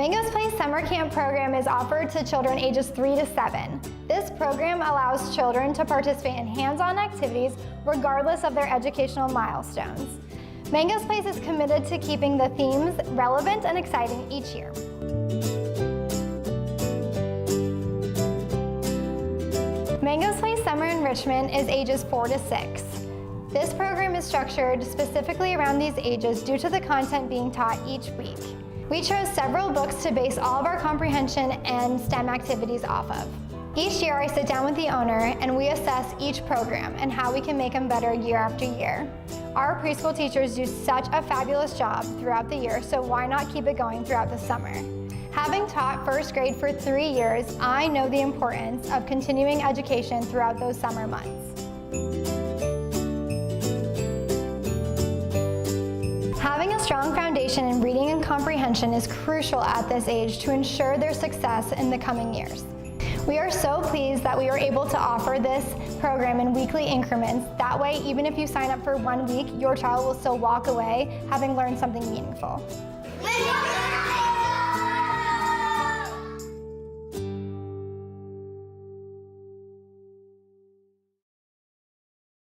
Mango's Place Summer Camp program is offered to children ages 3 to 7. This program allows children to participate in hands-on activities regardless of their educational milestones. Mango's Place is committed to keeping the themes relevant and exciting each year. Mango's Place Summer Enrichment is ages 4 to 6. This program is structured specifically around these ages due to the content being taught each week. We chose several books to base all of our comprehension and STEM activities off of. Each year I sit down with the owner and we assess each program and how we can make them better year after year. Our preschool teachers do such a fabulous job throughout the year, so why not keep it going throughout the summer? Having taught first grade for 3 years, I know the importance of continuing education throughout those summer months. Having a strong foundation in reading and comprehension is crucial at this age to ensure their success in the coming years. We are so pleased that we are able to offer this program in weekly increments. That way, even if you sign up for 1 week, your child will still walk away having learned something meaningful.